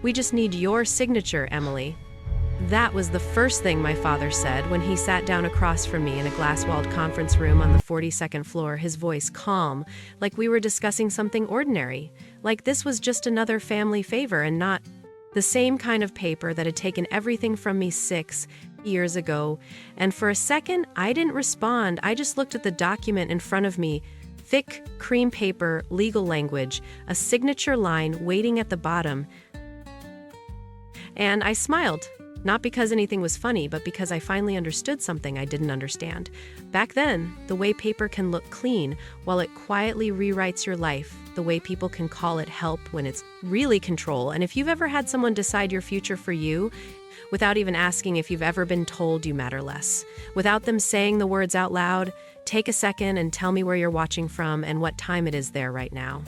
We just need your signature, Emily." That was the first thing my father said when he sat down across from me in a glass-walled conference room on the 42nd floor, his voice calm, like we were discussing something ordinary, like this was just another family favor and not the same kind of paper that had taken everything from me 6 years ago. And for a second, I didn't respond. I just looked at the document in front of me. Thick, cream paper, legal language, a signature line waiting at the bottom. And I smiled. Not because anything was funny, but because I finally understood something I didn't understand. Back then, the way paper can look clean while it quietly rewrites your life, the way people can call it help when it's really control. And if you've ever had someone decide your future for you, without even asking if you've ever been told you matter less, without them saying the words out loud, take a second and tell me where you're watching from and what time it is there right now.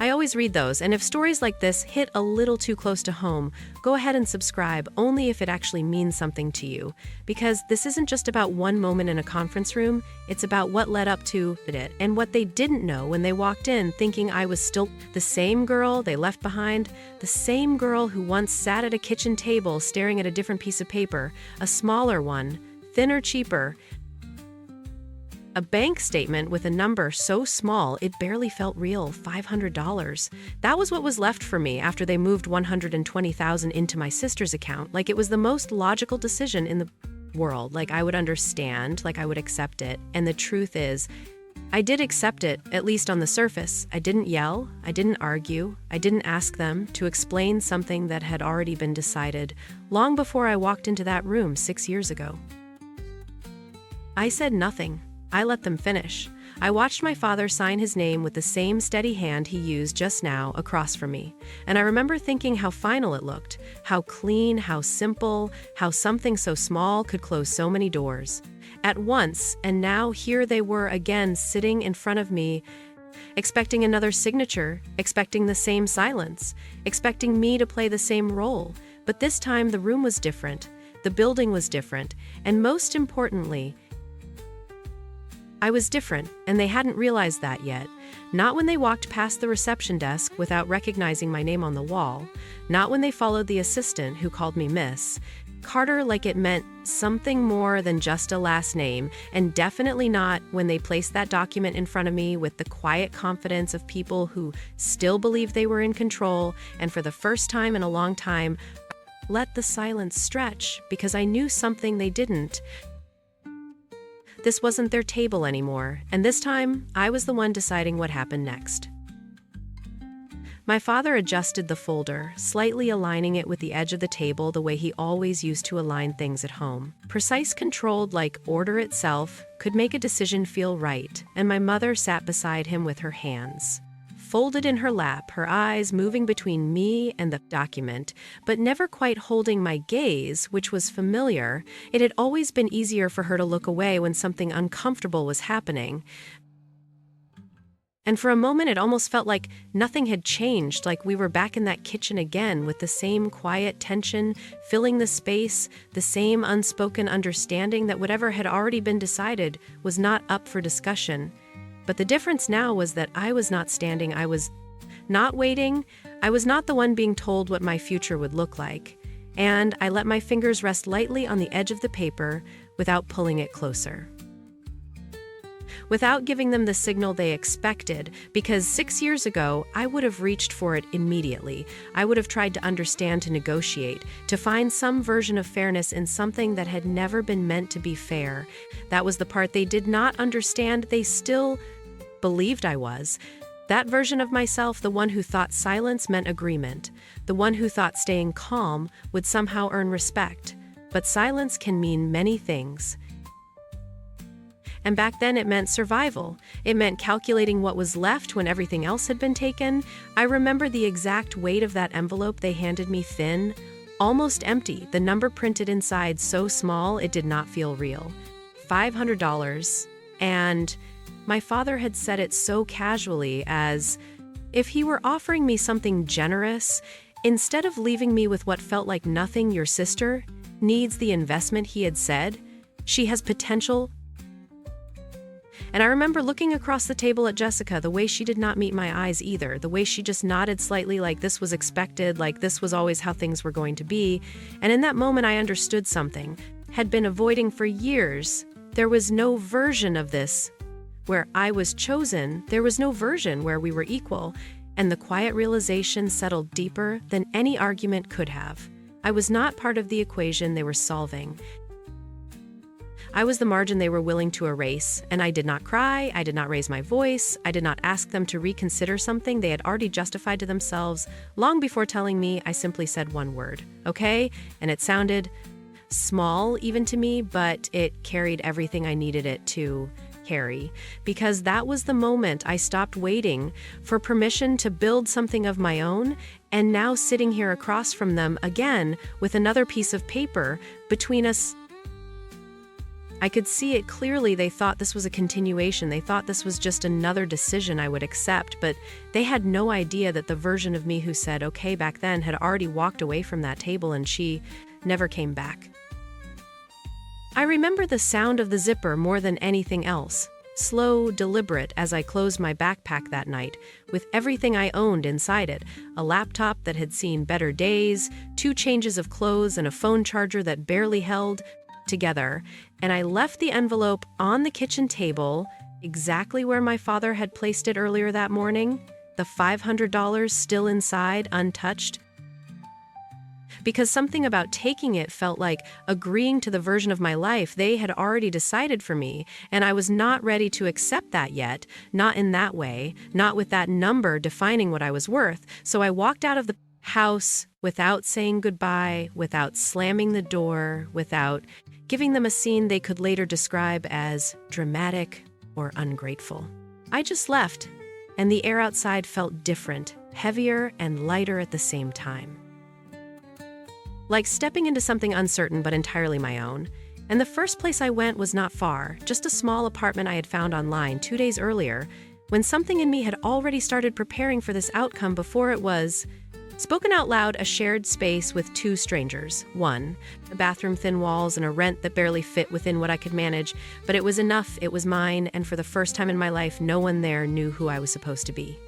I always read those, and if stories like this hit a little too close to home, go ahead and subscribe, only if it actually means something to you. Because this isn't just about one moment in a conference room, it's about what led up to it, and what they didn't know when they walked in thinking I was still the same girl they left behind, the same girl who once sat at a kitchen table staring at a different piece of paper, a smaller one, thinner, cheaper, a bank statement with a number so small it barely felt real, $500. That was what was left for me after they moved $120,000 into my sister's account. Like it was the most logical decision in the world. Like I would understand, like I would accept it. And the truth is, I did accept it, at least on the surface. I didn't yell, I didn't argue, I didn't ask them to explain something that had already been decided long before I walked into that room 6 years ago. I said nothing. I let them finish. I watched my father sign his name with the same steady hand he used just now across from me. And I remember thinking how final it looked, how clean, how simple, how something so small could close so many doors at once. And now here they were again sitting in front of me, expecting another signature, expecting the same silence, expecting me to play the same role. But this time the room was different, the building was different, and most importantly, I was different, and they hadn't realized that yet. Not when they walked past the reception desk without recognizing my name on the wall. Not when they followed the assistant who called me Miss Carter like it meant something more than just a last name, and definitely not when they placed that document in front of me with the quiet confidence of people who still believed they were in control, and for the first time in a long time, let the silence stretch because I knew something they didn't. This wasn't their table anymore, and this time, I was the one deciding what happened next. My father adjusted the folder, slightly aligning it with the edge of the table the way he always used to align things at home. Precise, controlled, like order itself, could make a decision feel right, and my mother sat beside him with her hands folded in her lap, her eyes moving between me and the document, but never quite holding my gaze, which was familiar. It had always been easier for her to look away when something uncomfortable was happening. And for a moment, it almost felt like nothing had changed, like we were back in that kitchen again with the same quiet tension filling the space, the same unspoken understanding that whatever had already been decided was not up for discussion. But the difference now was that I was not standing, I was not waiting, I was not the one being told what my future would look like. And I let my fingers rest lightly on the edge of the paper without pulling it closer. Without giving them the signal they expected, because 6 years ago, I would have reached for it immediately. I would have tried to understand, to negotiate, to find some version of fairness in something that had never been meant to be fair. That was the part they did not understand. They still believed I was. That version of myself, the one who thought silence meant agreement, the one who thought staying calm would somehow earn respect. But silence can mean many things. And back then it meant survival. It meant calculating what was left when everything else had been taken. I remember the exact weight of that envelope they handed me, thin, almost empty, the number printed inside so small it did not feel real. $500. And my father had said it so casually, as if he were offering me something generous, instead of leaving me with what felt like nothing. Your sister needs the investment, he had said. She has potential. And I remember looking across the table at Jessica, the way she did not meet my eyes either, the way she just nodded slightly like this was expected, like this was always how things were going to be. And in that moment, I understood something had been avoiding for years. There was no version of this where I was chosen. There was no version where we were equal. And the quiet realization settled deeper than any argument could have. I was not part of the equation they were solving. I was the margin they were willing to erase, and I did not cry, I did not raise my voice, I did not ask them to reconsider something they had already justified to themselves. Long before telling me, I simply said one word, okay? And it sounded small even to me, but it carried everything I needed it to carry, because that was the moment I stopped waiting for permission to build something of my own, and now sitting here across from them again with another piece of paper between us. I could see it clearly. They thought this was a continuation. They thought this was just another decision I would accept, but they had no idea that the version of me who said okay back then had already walked away from that table, and she never came back. I remember the sound of the zipper more than anything else. Slow, deliberate, as I closed my backpack that night, with everything I owned inside it, a laptop that had seen better days, 2 changes of clothes, and a phone charger that barely held together, and I left the envelope on the kitchen table, exactly where my father had placed it earlier that morning, the $500 still inside, untouched. Because something about taking it felt like agreeing to the version of my life they had already decided for me, and I was not ready to accept that yet, not in that way, not with that number defining what I was worth. So I walked out of the house without saying goodbye, without slamming the door, without giving them a scene they could later describe as dramatic or ungrateful. I just left, and the air outside felt different, heavier and lighter at the same time. Like stepping into something uncertain but entirely my own. And the first place I went was not far, just a small apartment I had found online 2 days earlier, when something in me had already started preparing for this outcome before it was spoken out loud. A shared space with 2 strangers. One, a bathroom, thin walls, and a rent that barely fit within what I could manage, but it was enough, it was mine, and for the first time in my life, no one there knew who I was supposed to be.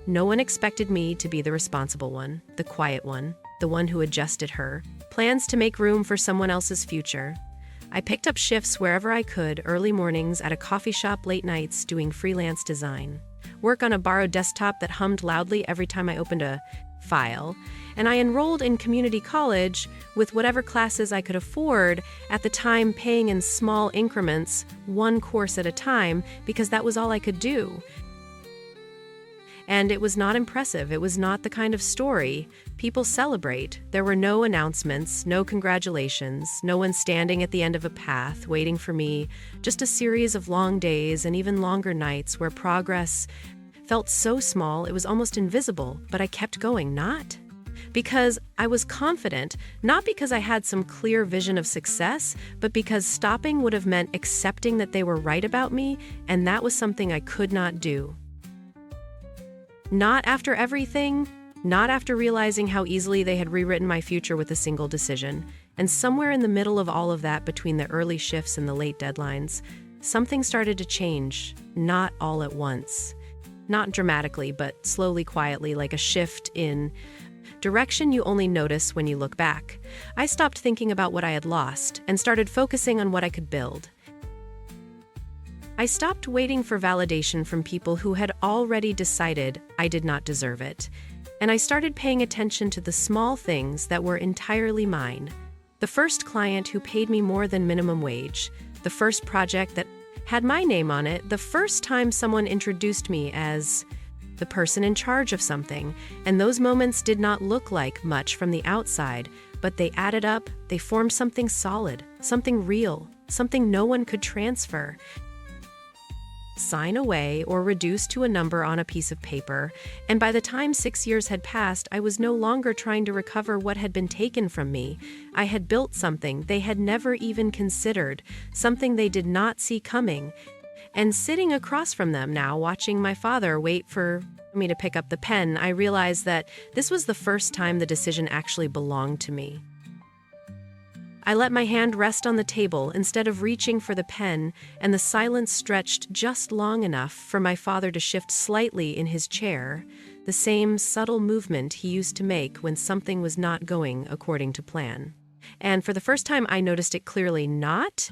No one expected me to be the responsible one, the quiet one, the one who adjusted her plans to make room for someone else's future. I picked up shifts wherever I could, early mornings, at a coffee shop, late nights, doing freelance design. Work on a borrowed desktop that hummed loudly every time I opened a file, and I enrolled in community college with whatever classes I could afford at the time, paying in small increments, 1 course at a time, because that was all I could do. And it was not impressive. It was not the kind of story people celebrate. There were no announcements, no congratulations, no one standing at the end of a path waiting for me, just a series of long days and even longer nights where progress felt so small it was almost invisible, but I kept going, not because I was confident, not because I had some clear vision of success, but because stopping would have meant accepting that they were right about me, and that was something I could not do. Not after everything, not after realizing how easily they had rewritten my future with a single decision. And somewhere in the middle of all of that, between the early shifts and the late deadlines, something started to change, not all at once. Not dramatically, but slowly, quietly, like a shift in direction you only notice when you look back. I stopped thinking about what I had lost and started focusing on what I could build. I stopped waiting for validation from people who had already decided I did not deserve it, and I started paying attention to the small things that were entirely mine. The first client who paid me more than minimum wage, the first project that had my name on it, the first time someone introduced me as the person in charge of something, and those moments did not look like much from the outside, but they added up, they formed something solid, something real, something no one could transfer, sign away, or reduce to a number on a piece of paper. And by the time 6 years had passed, I was no longer trying to recover what had been taken from me. I had built something they had never even considered, something they did not see coming. And sitting across from them now, watching my father wait for me to pick up the pen, I realized that this was the first time the decision actually belonged to me. I let my hand rest on the table instead of reaching for the pen, and the silence stretched just long enough for my father to shift slightly in his chair, the same subtle movement he used to make when something was not going according to plan. And for the first time, I noticed it clearly, not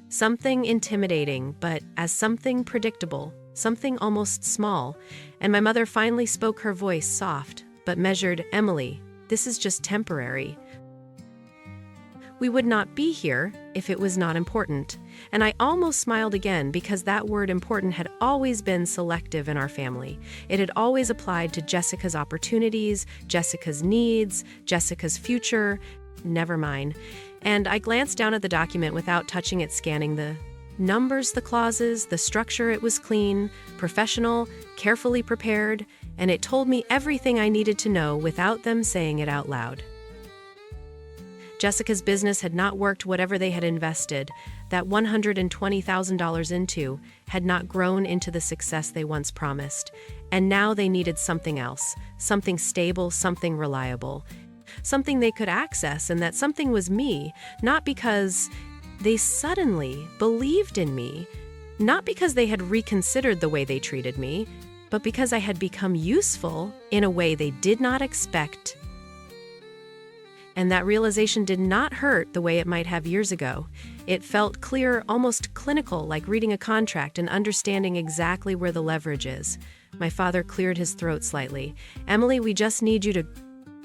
something intimidating, but as something predictable, something almost small. And my mother finally spoke, her voice soft but measured. "Emily, this is just temporary. We would not be here if it was not important." And I almost smiled again, because that word important had always been selective in our family. It had always applied to Jessica's opportunities, Jessica's needs, Jessica's future, never mine. And I glanced down at the document without touching it, scanning the numbers, the clauses, the structure. It was clean, professional, carefully prepared, and it told me everything I needed to know without them saying it out loud. Jessica's business had not worked. Whatever they had invested that $120,000 into had not grown into the success they once promised. And now they needed something else, something stable, something reliable, something they could access, and that something was me, not because they suddenly believed in me, not because they had reconsidered the way they treated me, but because I had become useful in a way they did not expect. And that realization did not hurt the way it might have years ago. It felt clear, almost clinical, like reading a contract and understanding exactly where the leverage is. My father cleared his throat slightly. "Emily, we just need you to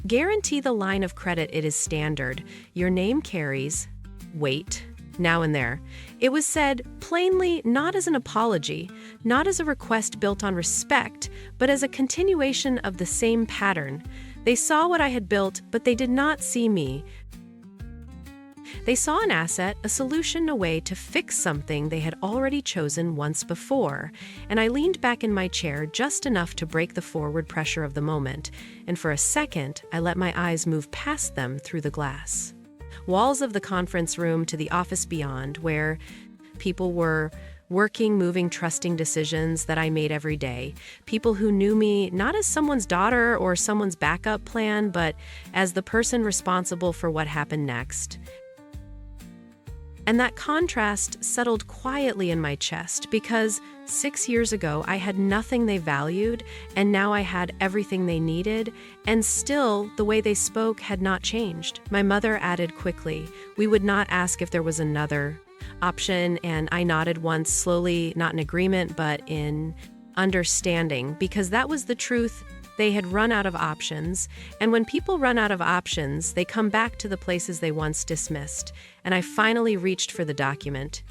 guarantee the line of credit. It is standard. Your name carries weight now and there." It was said plainly, not as an apology, not as a request built on respect, but as a continuation of the same pattern. They saw what I had built, but they did not see me. They saw an asset, a solution, a way to fix something they had already chosen once before. And I leaned back in my chair just enough to break the forward pressure of the moment, and for a second, I let my eyes move past them through the glass. Walls of the conference room to the office beyond, where people were working, moving, trusting decisions that I made every day. People who knew me not as someone's daughter or someone's backup plan, but as the person responsible for what happened next. And that contrast settled quietly in my chest, because 6 years ago I had nothing they valued, and now I had everything they needed, and still the way they spoke had not changed. My mother added quickly, "We would not ask if there was another option," and I nodded once, slowly, not in agreement, but in understanding, because that was the truth. They had run out of options, and when people run out of options, they come back to the places they once dismissed. And I finally reached for the document.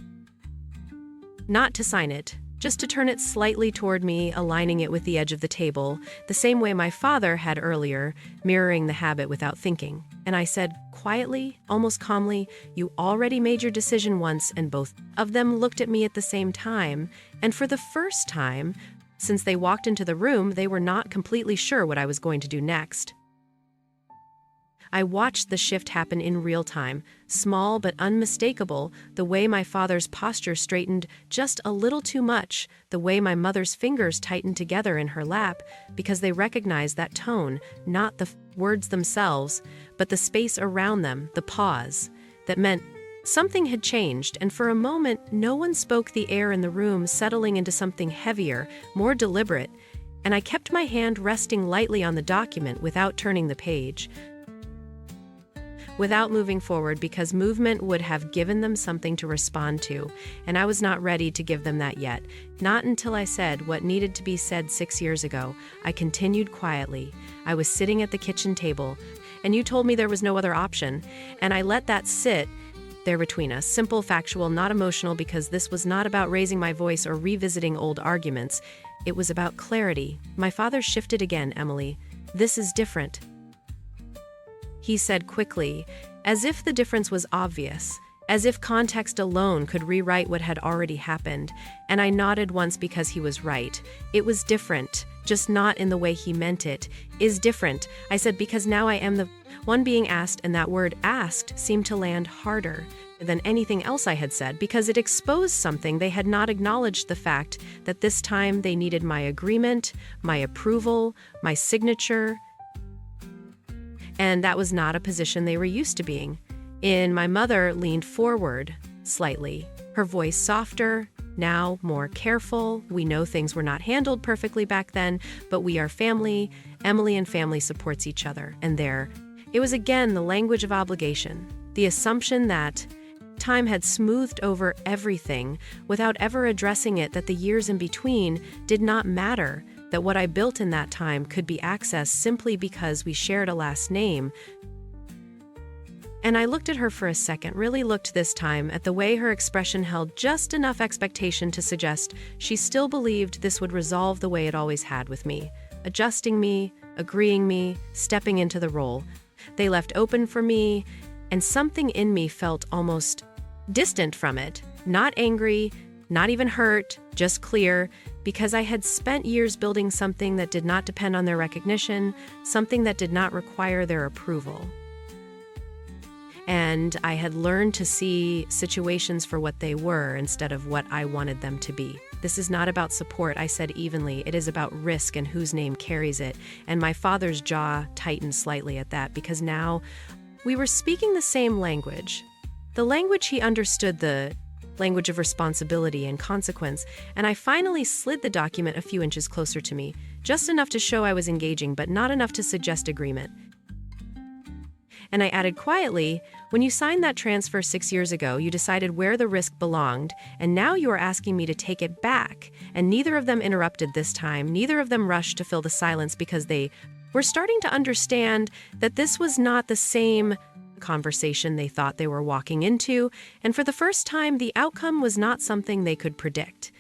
Not to sign it, just to turn it slightly toward me, aligning it with the edge of the table, the same way my father had earlier, mirroring the habit without thinking. And I said quietly, almost calmly, "You already made your decision once," and both of them looked at me at the same time. And for the first time, since they walked into the room, they were not completely sure what I was going to do next. I watched the shift happen in real time, small but unmistakable, the way my father's posture straightened just a little too much, the way my mother's fingers tightened together in her lap, because they recognized that tone, not the words themselves, but the space around them, the pause, that meant something had changed. And for a moment, no one spoke, the air in the room settling into something heavier, more deliberate, and I kept my hand resting lightly on the document without turning the page, without moving forward, because movement would have given them something to respond to, and I was not ready to give them that yet. Not until I said what needed to be said 6 years ago. I continued quietly. I was sitting at the kitchen table, and you told me there was no other option, and I let that sit there between us, simple, factual, not emotional, because this was not about raising my voice or revisiting old arguments. It was about clarity. My father shifted again. "Emily, this is different," he said quickly, as if the difference was obvious, as if context alone could rewrite what had already happened. And I nodded once, because he was right. It was different, just not in the way he meant it. "Is different," I said, because now I am the one being asked, and that word "asked" seemed to land harder than anything else I had said, because it exposed something they had not acknowledged, the fact that this time they needed my agreement, my approval, my signature. And that was not a position they were used to being. My mother leaned forward slightly, her voice softer, now more careful. We know things were not handled perfectly back then, but we are family. Emily and family supports each other. And there, it was again the language of obligation, the assumption that time had smoothed over everything without ever addressing it, that the years in between did not matter, that what I built in that time could be accessed simply because we shared a last name. And I looked at her for a second, really looked this time at the way her expression held just enough expectation to suggest she still believed this would resolve the way it always had with me, adjusting me, agreeing me, stepping into the role. They left open for me, and something in me felt almost distant from it, not angry, not even hurt, just clear, because I had spent years building something that did not depend on their recognition, something that did not require their approval. And I had learned to see situations for what they were instead of what I wanted them to be. This is not about support, I said evenly. It is about risk and whose name carries it. And my father's jaw tightened slightly at that, because now we were speaking the same language. The language he understood, the language of responsibility and consequence. And I finally slid the document a few inches closer to me, just enough to show I was engaging, but not enough to suggest agreement. And I added quietly, when you signed that transfer 6 years ago, you decided where the risk belonged, and now you are asking me to take it back. And neither of them interrupted this time. Neither of them rushed to fill the silence, because they were starting to understand that this was not the same conversation they thought they were walking into, and for the first time, the outcome was not something they could predict.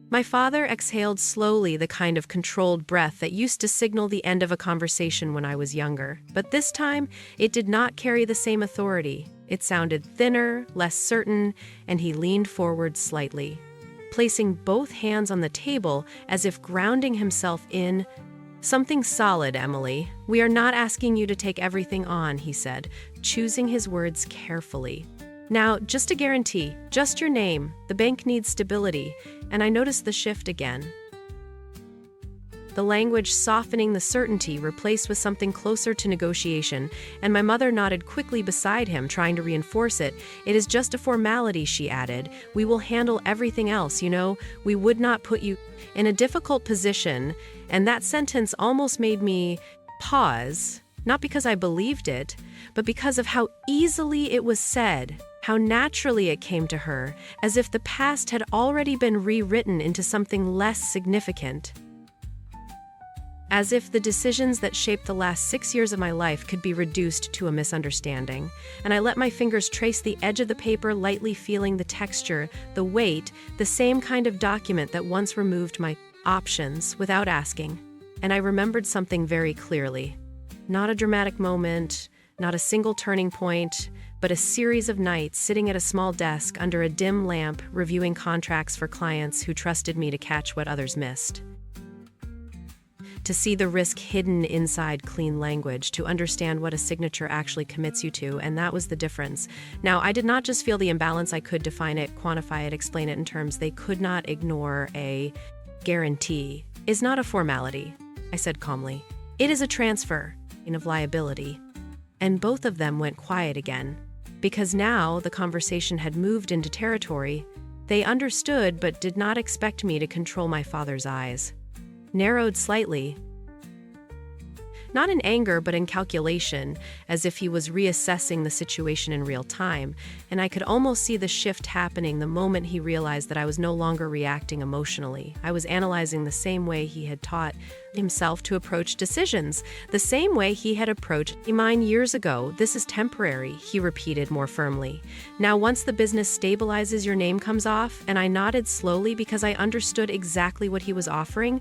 My father exhaled slowly, the kind of controlled breath that used to signal the end of a conversation when I was younger. But this time, it did not carry the same authority. It sounded thinner, less certain, and he leaned forward slightly, placing both hands on the table as if grounding himself in something solid. Emily, we are not asking you to take everything on, he said, choosing his words carefully. Now, just a guarantee, just your name. The bank needs stability. And I noticed the shift again. The language softening the certainty, replaced with something closer to negotiation, and my mother nodded quickly beside him, trying to reinforce it. It is just a formality, she added. We will handle everything else, we would not put you in a difficult position. And that sentence almost made me pause, not because I believed it, but because of how easily it was said. How naturally it came to her, as if the past had already been rewritten into something less significant. As if the decisions that shaped the last 6 years of my life could be reduced to a misunderstanding. And I let my fingers trace the edge of the paper, lightly feeling the texture, the weight, the same kind of document that once removed my options without asking. And I remembered something very clearly. Not a dramatic moment, not a single turning point, but a series of nights sitting at a small desk under a dim lamp, reviewing contracts for clients who trusted me to catch what others missed. To see the risk hidden inside clean language, to understand what a signature actually commits you to, and that was the difference. Now, I did not just feel the imbalance, I could define it, quantify it, explain it in terms they could not ignore. A guarantee is not a formality, I said calmly. It is a transfer of liability. And both of them went quiet again. Because now the conversation had moved into territory they understood but did not expect me to control. My father's eyes narrowed slightly, not in anger but in calculation, as if he was reassessing the situation in real time, and I could almost see the shift happening the moment he realized that I was no longer reacting emotionally. I was analyzing the same way he had taught himself to approach decisions, the same way he had approached mine years ago. This is temporary, he repeated more firmly. Now, once the business stabilizes, your name comes off. And I nodded slowly because I understood exactly what he was offering.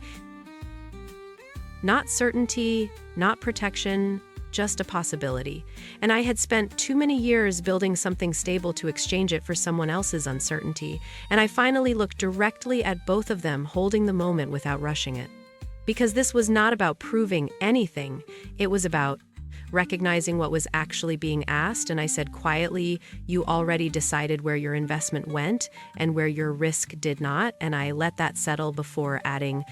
Not certainty, not protection, just a possibility. And I had spent too many years building something stable to exchange it for someone else's uncertainty. And I finally looked directly at both of them, holding the moment without rushing it. Because this was not about proving anything. It was about recognizing what was actually being asked. And I said quietly, you already decided where your investment went and where your risk did not. And I let that settle before adding,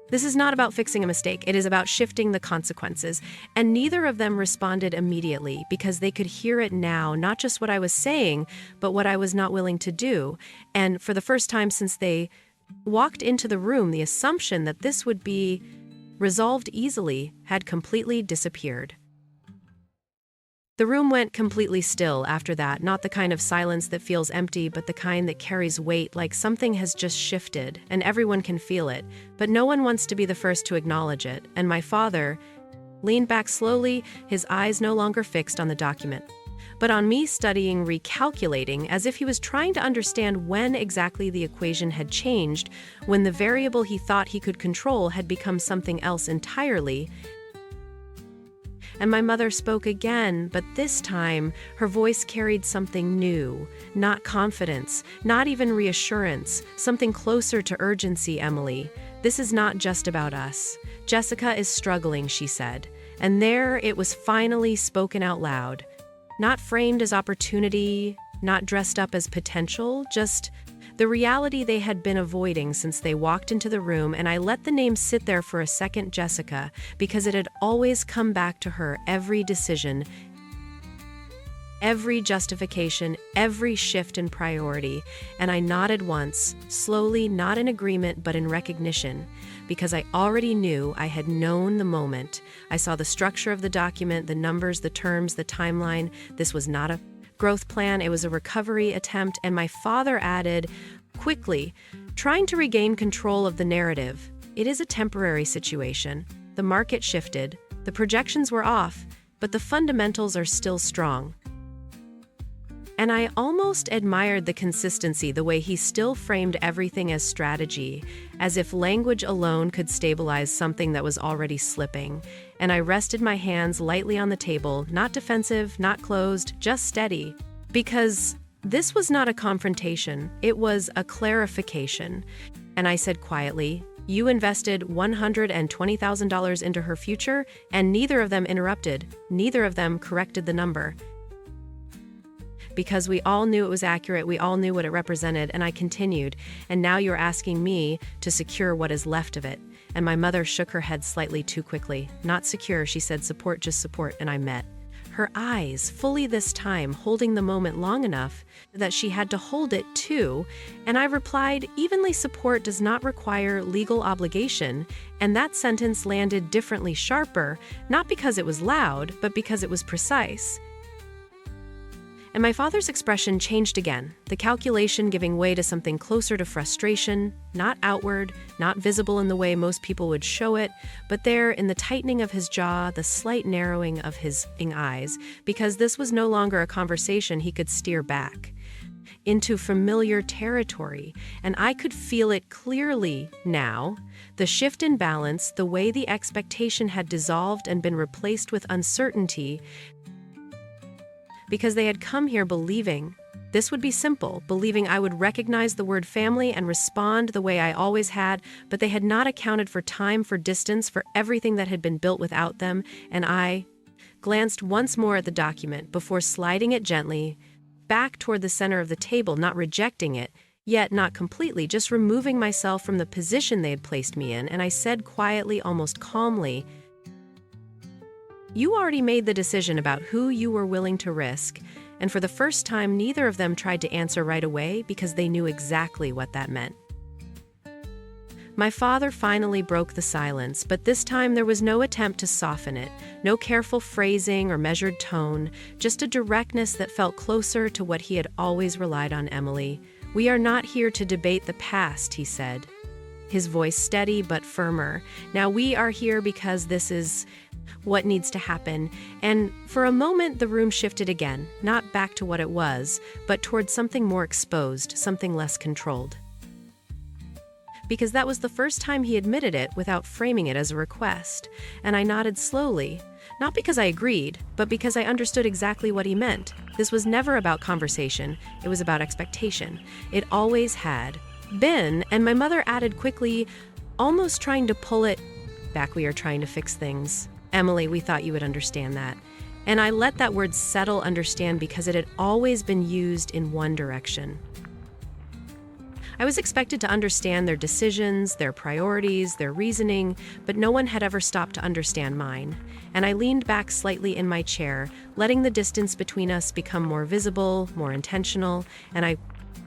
This is not about fixing a mistake. It is about shifting the consequences. And neither of them responded immediately because they could hear it now, not just what I was saying, but what I was not willing to do. And for the first time since they walked into the room, the assumption that this would be resolved easily had completely disappeared. The room went completely still after that, not the kind of silence that feels empty, but the kind that carries weight, like something has just shifted, and everyone can feel it, but no one wants to be the first to acknowledge it. And my father leaned back slowly, his eyes no longer fixed on the document, but on me, studying, recalculating, as if he was trying to understand when exactly the equation had changed, when the variable he thought he could control had become something else entirely. And my mother spoke again, but this time her voice carried something new, not confidence, not even reassurance, something closer to urgency, Emily. This is not just about us. Jessica is struggling, she said. And there it was finally spoken out loud. Not framed as opportunity, not dressed up as potential, just the reality they had been avoiding since they walked into the room. And I let the name sit there for a second, Jessica, because it had always come back to her, every decision, every justification, every shift in priority. And I nodded once, slowly, not in agreement, but in recognition, because I already knew, I had known the moment. I saw the structure of the document, the numbers, the terms, the timeline. This was not a growth plan, it was a recovery attempt, and my father added, quickly, trying to regain control of the narrative. It is a temporary situation. The market shifted, the projections were off, but the fundamentals are still strong. And I almost admired the consistency, the way he still framed everything as strategy, as if language alone could stabilize something that was already slipping. And I rested my hands lightly on the table, not defensive, not closed, just steady. Because this was not a confrontation, it was a clarification. And I said quietly, "You invested $120,000 into her future," and neither of them interrupted, neither of them corrected the number. Because we all knew it was accurate, we all knew what it represented, and I continued, "And now you're asking me to secure what is left of it." And my mother shook her head slightly too quickly. "Not secure," she said, "support, just support." And I met her eyes, fully this time, holding the moment long enough that she had to hold it too. And I replied, "Evenly support does not require legal obligation." And that sentence landed differently, sharper, not because it was loud, but because it was precise. And my father's expression changed again, the calculation giving way to something closer to frustration, not outward, not visible in the way most people would show it, but there in the tightening of his jaw, the slight narrowing of his eyes, because this was no longer a conversation he could steer back into familiar territory, and I could feel it clearly now, the shift in balance, the way the expectation had dissolved and been replaced with uncertainty, because they had come here believing this would be simple, believing I would recognize the word family and respond the way I always had, but they had not accounted for time, for distance, for everything that had been built without them. And I glanced once more at the document before sliding it gently back toward the center of the table, not rejecting it, yet not completely, just removing myself from the position they had placed me in. And I said quietly, almost calmly, "You already made the decision about who you were willing to risk." And for the first time, neither of them tried to answer right away because they knew exactly what that meant. My father finally broke the silence, but this time there was no attempt to soften it, no careful phrasing or measured tone, just a directness that felt closer to what he had always relied on, "Emily. We are not here to debate the past," he said, his voice steady but firmer. "Now we are here because this is what needs to happen." And for a moment, the room shifted again, not back to what it was, but towards something more exposed, something less controlled. Because that was the first time he admitted it without framing it as a request. And I nodded slowly, not because I agreed, but because I understood exactly what he meant. This was never about conversation, it was about expectation. It always had been, and my mother added quickly, almost trying to pull it back, "We are trying to fix things. Emily, we thought you would understand that." And I let that word settle, understand, because it had always been used in one direction. I was expected to understand their decisions, their priorities, their reasoning, but no one had ever stopped to understand mine. And I leaned back slightly in my chair, letting the distance between us become more visible, more intentional, and I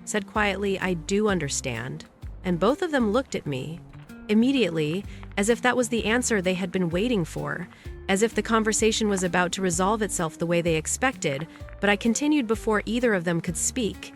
said quietly, "I do understand." And both of them looked at me, immediately, as if that was the answer they had been waiting for, as if the conversation was about to resolve itself the way they expected, but I continued before either of them could speak.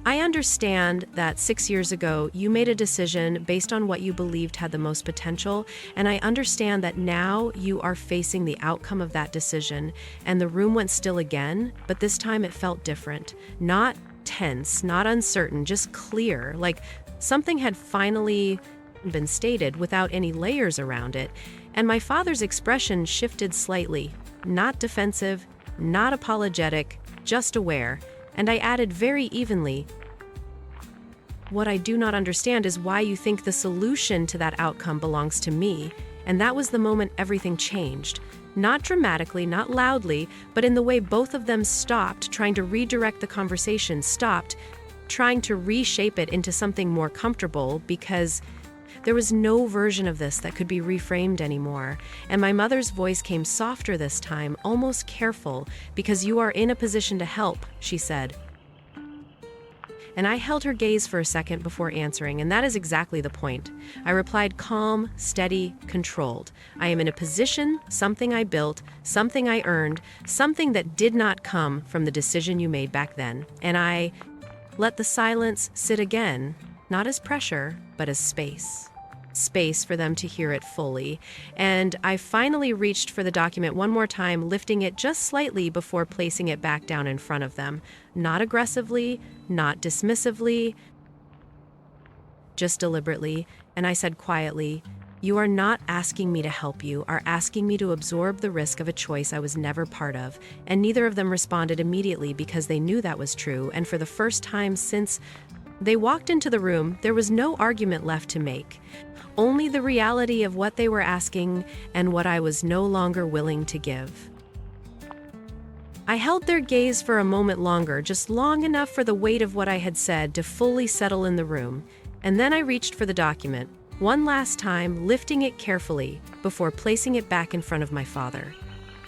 "I understand that 6 years ago you made a decision based on what you believed had the most potential, and I understand that now you are facing the outcome of that decision." And the room went still again, but this time it felt different. Not tense, not uncertain, just clear, like something had finally been stated without any layers around it. And my father's expression shifted slightly, not defensive, not apologetic, just aware. And I added very evenly, "What I do not understand is why you think the solution to that outcome belongs to me." And that was the moment everything changed. Not dramatically, not loudly, but in the way both of them stopped trying to redirect the conversation, stopped trying to reshape it into something more comfortable, because there was no version of this that could be reframed anymore. And my mother's voice came softer this time, almost careful, "Because you are in a position to help," she said. And I held her gaze for a second before answering, and that is exactly the point. I replied calm, steady, controlled. "I am in a position, something I built, something I earned, something that did not come from the decision you made back then." And I let the silence sit again, not as pressure, but as space. Space for them to hear it fully. And I finally reached for the document one more time, lifting it just slightly before placing it back down in front of them. Not aggressively, not dismissively, just deliberately. And I said quietly, "You are not asking me to help you, are asking me to absorb the risk of a choice I was never part of." And neither of them responded immediately because they knew that was true. And for the first time since they walked into the room, there was no argument left to make. Only the reality of what they were asking and what I was no longer willing to give. I held their gaze for a moment longer, just long enough for the weight of what I had said to fully settle in the room. And then I reached for the document, one last time, lifting it carefully before placing it back in front of my father.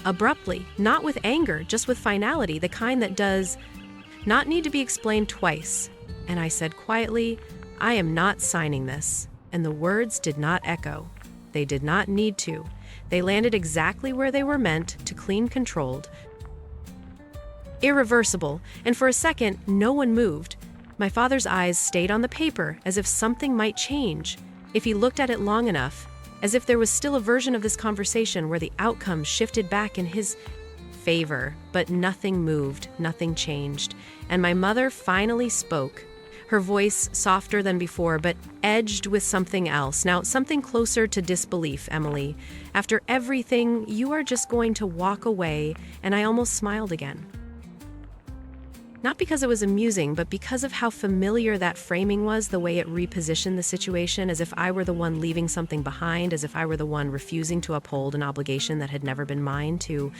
Abruptly, not with anger, just with finality, the kind that does not need to be explained twice. And I said quietly, "I am not signing this." And the words did not echo. They did not need to. They landed exactly where they were meant, to clean, controlled, irreversible. And for a second, no one moved. My father's eyes stayed on the paper, as if something might change, if he looked at it long enough, as if there was still a version of this conversation where the outcome shifted back in his favor. But nothing moved, nothing changed. And my mother finally spoke. Her voice softer than before, but edged with something else. Now, something closer to disbelief, "Emily. After everything, you are just going to walk away." And I almost smiled again. Not because it was amusing, but because of how familiar that framing was, the way it repositioned the situation, as if I were the one leaving something behind, as if I were the one refusing to uphold an obligation that had never been mine to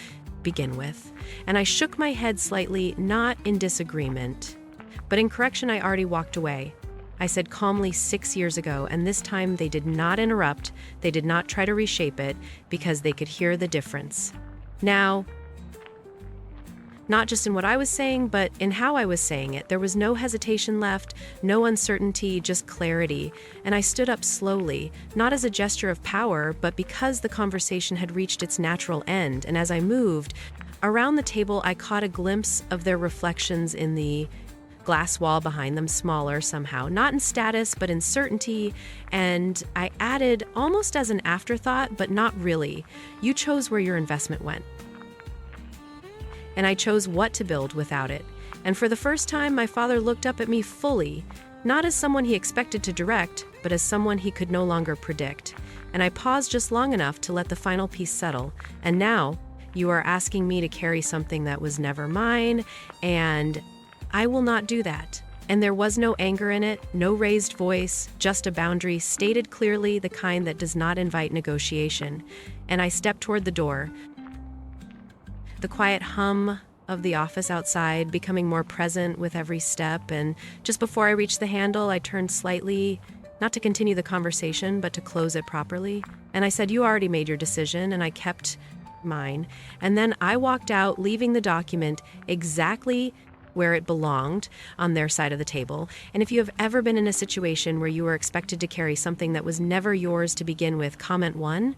begin with. And I shook my head slightly, not in disagreement, but in correction. I already walked away. I said calmly 6 years ago, and this time they did not interrupt, they did not try to reshape it, because they could hear the difference. Now, not just in what I was saying, but in how I was saying it. There was no hesitation left, no uncertainty, just clarity. And I stood up slowly, not as a gesture of power, but because the conversation had reached its natural end. And as I moved around the table, I caught a glimpse of their reflections in the glass wall behind them, smaller somehow, not in status, but in certainty. And I added, almost as an afterthought, but not really, "You chose where your investment went. And I chose what to build without it." And for the first time, my father looked up at me fully, not as someone he expected to direct, but as someone he could no longer predict. And I paused just long enough to let the final piece settle. "And now, you are asking me to carry something that was never mine, and I will not do that." And there was no anger in it, no raised voice, just a boundary stated clearly, the kind that does not invite negotiation. And I stepped toward the door. The quiet hum of the office outside, becoming more present with every step. And just before I reached the handle, I turned slightly, not to continue the conversation, but to close it properly. And I said, "You already made your decision," and I kept mine. And then I walked out, leaving the document exactly where it belonged on their side of the table. And if you have ever been in a situation where you were expected to carry something that was never yours to begin with, comment 1.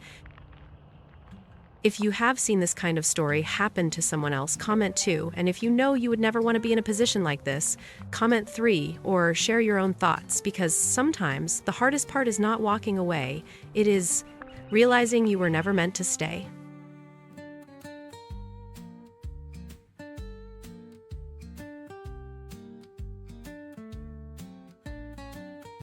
If you have seen this kind of story happen to someone else, comment 2. And if you know you would never want to be in a position like this, comment 3 or share your own thoughts, because sometimes the hardest part is not walking away. It is realizing you were never meant to stay.